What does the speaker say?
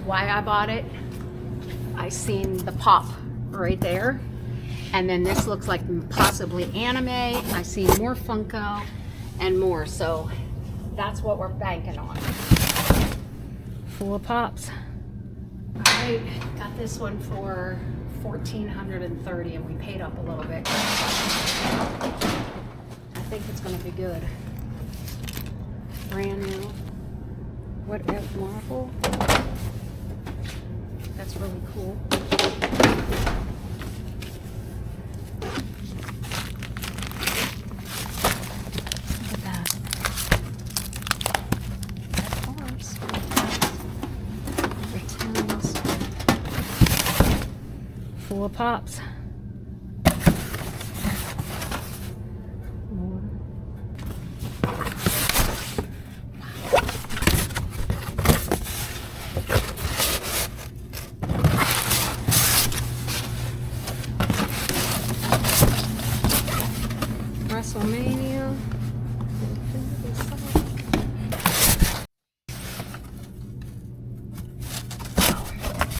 why I bought it. I seen the pop right there. And then this looks like possibly anime. I see more Funko and more. So that's what we're banking on. Full of pops. All right, got this one for $1,430 and we paid up a little bit. I think it's gonna be good. Brand new. What F Marvel? That's really cool. Look at that. Of course. Returns. Full of pops. More. WrestleMania.